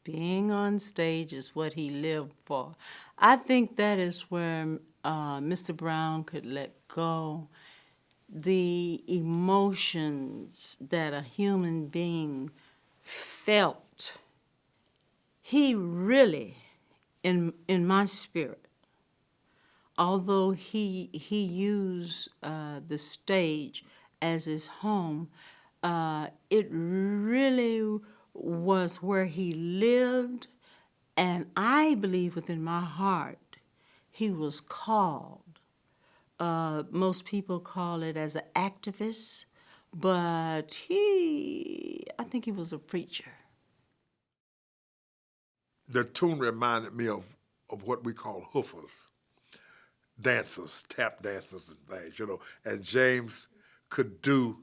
Being on stage is what he lived for. I think that is where Mr. Brown could let go. The emotions that a human being felt, he really, in my spirit, although he used the stage as his home, it really was where he lived, and I believe within my heart he was called. Most people call it as an activist, but I think he was a preacher. The tune reminded me of what we call hoofers, dancers, tap dancers and things, and James could do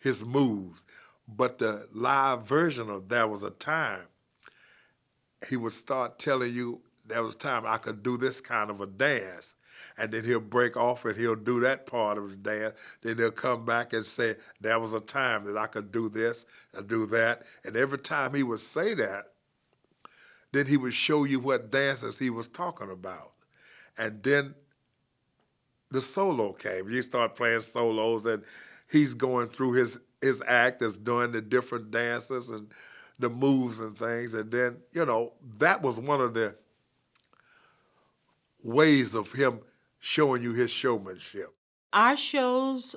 his moves. But the live version of There Was a Time, he would start telling you, there was a time I could do this kind of a dance. And then he'll break off and he'll do that part of his dance. Then he'll come back and say, there was a time that I could do this and do that. And every time he would say that, then he would show you what dances he was talking about. And then the solo came. You start playing solos and he's going through his act as doing the different dances and the moves and things. And then, that was one of the ways of him showing you his showmanship. Our shows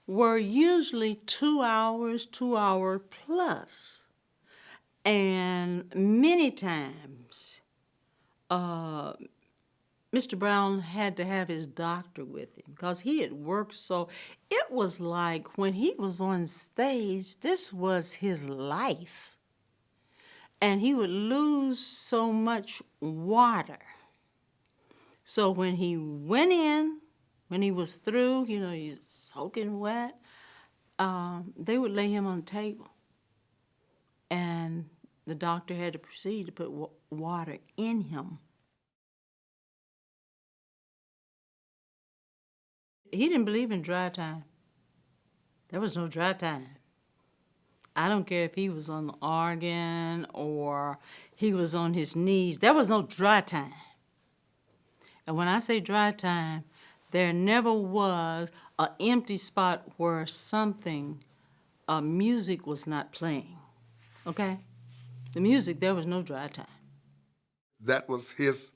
were usually 2 hours, 2 hour plus. And many times, Mr. Brown had to have his doctor with him because he had worked so. It was like when he was on stage, this was his life. And he would lose so much water. So when he went in, when he was through, he's soaking wet, they would lay him on the table. And the doctor had to proceed to put water in him. He didn't believe in dry time. There was no dry time. I don't care if he was on the organ or he was on his knees. There was no dry time. And when I say dry time, there never was an empty spot where music was not playing, okay? The music, there was no dry time. That was his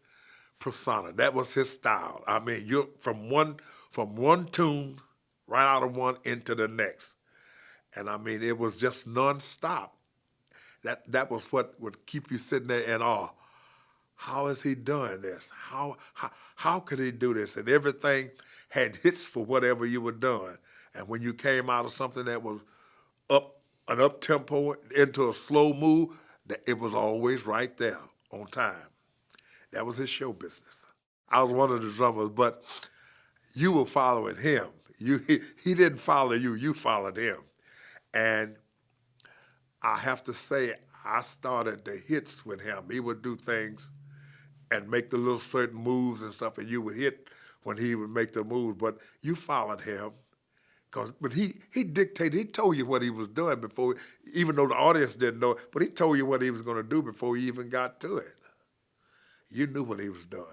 persona. That was his style. I mean, you're from one tune right out of one into the next. And I mean, it was just nonstop. That was what would keep you sitting there in awe. How is he doing this? How could he do this? And everything had hits for whatever you were doing. And when you came out of something that was an up tempo into a slow move, it was always right there on time. That was his show business. I was one of the drummers, but you were following him. He didn't follow you, you followed him. And I have to say, I started the hits with him. He would do things and make the little certain moves and stuff, and you would hit when he would make the moves, but you followed him. But he dictated, he told you what he was doing before, even though the audience didn't know it, but he told you what he was going to do before he even got to it. You knew what he was doing.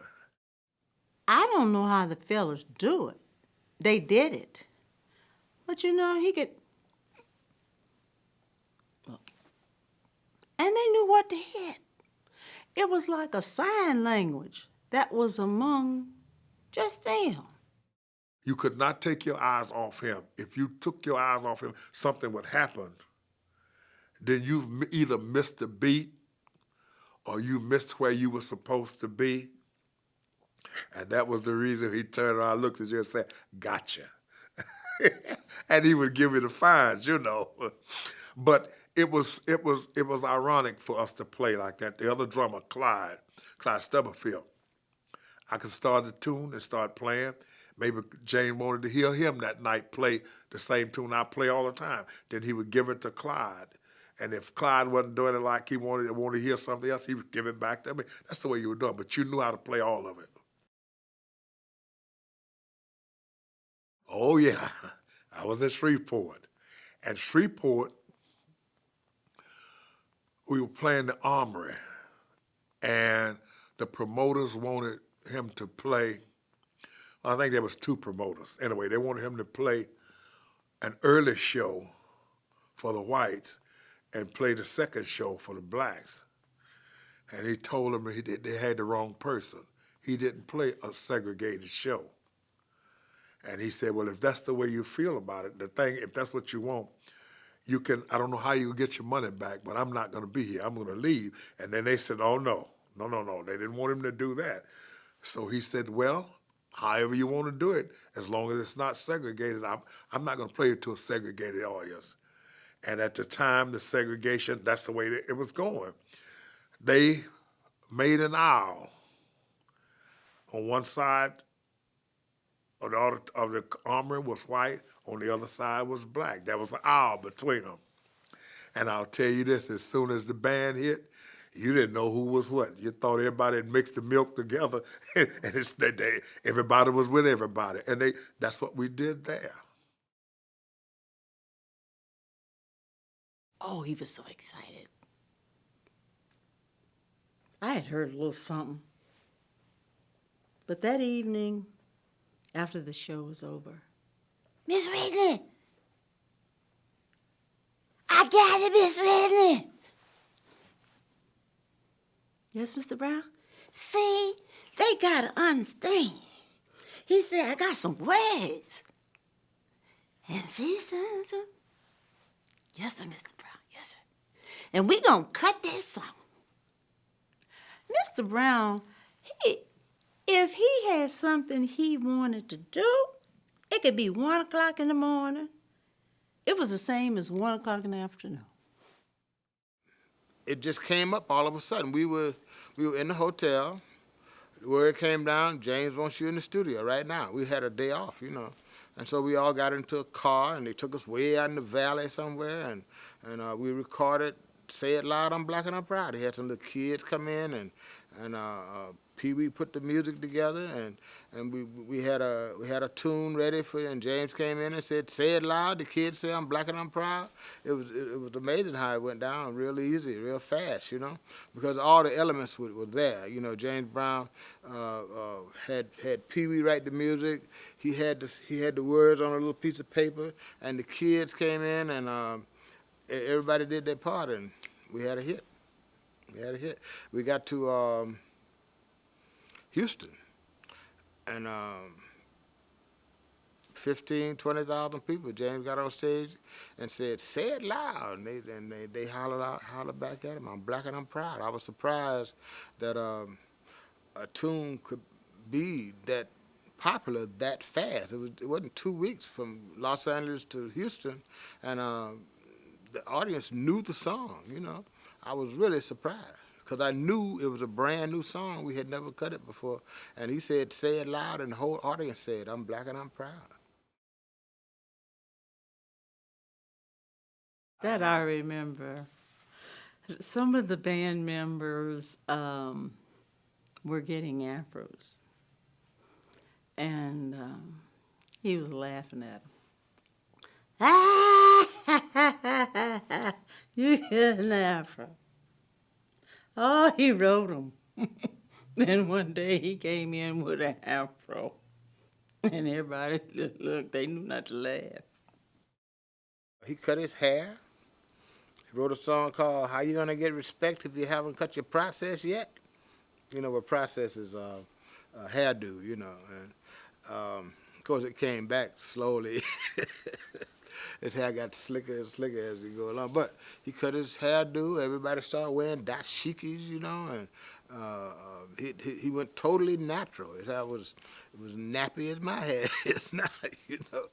I don't know how the fellas do it. They did it. But he could. And they knew what to hit. It was like a sign language that was among just them. You could not take your eyes off him. If you took your eyes off him, something would happen. Then you've either missed the beat or you missed where you were supposed to be. And that was the reason he turned around, looked at you and said, gotcha. And he would give you the fines, But it was ironic for us to play like that. The other drummer, Clyde Stubblefield, I could start the tune and start playing. Maybe Jane wanted to hear him that night play the same tune I play all the time. Then he would give it to Clyde. And if Clyde wasn't doing it like he wanted to hear something else, he would give it back to me. That's the way you were doing, but you knew how to play all of it. Oh, yeah. I was in Shreveport. And Shreveport, we were playing the Armory, and the promoters wanted him to play. I think there was two promoters. Anyway, they wanted him to play an early show for the whites and play the second show for the blacks. And he told them they had the wrong person. He didn't play a segregated show. And he said, well, if that's the way you feel about it, if that's what you want, you can, I don't know how you get your money back, but I'm not going to be here. I'm going to leave. And then they said, oh, no. They didn't want him to do that. So he said, well, however you want to do it, as long as it's not segregated, I'm not going to play it to a segregated audience. And at the time, the segregation, that's the way it was going. They made an aisle. On one side of the Armory was white, on the other side was black. There was an aisle between them. And I'll tell you this, as soon as the band hit, you didn't know who was what. You thought everybody had mixed the milk together, and everybody was with everybody. And that's what we did there. Oh, he was so excited. I had heard a little something. But that evening, after the show was over, Miss Whitney! I got it, Miss Whitney! Yes, Mr. Brown? See, they gotta understand. He said, I got some words. And she said, yes, sir, Mr. Brown, yes, sir. And we gonna cut that song. Mr. Brown, if he had something he wanted to do, it could be 1 o'clock in the morning. It was the same as 1 o'clock in the afternoon. It just came up all of a sudden. We were in the hotel. The word came down, James wants you in the studio right now. We had a day off, you know. And so we all got into a car, and they took us way out in the valley somewhere, and we recorded Say It Loud, I'm Black and I'm Proud. They had some little kids come in, and Pee Wee put the music together, and we had a tune ready for, and James came in and said, "Say it loud." The kids say, "I'm black and I'm proud." It was amazing how it went down, real easy, real fast, you know, because all the elements were there. You know, James Brown had Pee Wee write the music. He had the words on a little piece of paper, and the kids came in, and everybody did their part, and we had a hit. We got to Houston, and 15,000, 20,000 people. James got on stage and said, "Say it loud," and they hollered back at him, "I'm black and I'm proud." I was surprised that a tune could be that popular that fast. It wasn't 2 weeks from Los Angeles to Houston, and the audience knew the song. You know, I was really surprised, because I knew it was a brand new song. We had never cut it before. And he said, "Say it loud," and the whole audience said, "I'm black and I'm proud." That I remember. Some of the band members were getting afros. And he was laughing at them. Ah, you get an afro. Oh, he wrote them. Then one day he came in with an afro. And everybody looked, they knew not to laugh. He cut his hair. He wrote a song called "How You Gonna Get Respect If You Haven't Cut Your Process Yet?" You know, what process is a hairdo, you know. And of course, it came back slowly. His hair got slicker and slicker as we go along. But he cut his hairdo. Everybody started wearing dashikis, you know, and he went totally natural. His hair was nappy as my hair is now, you know.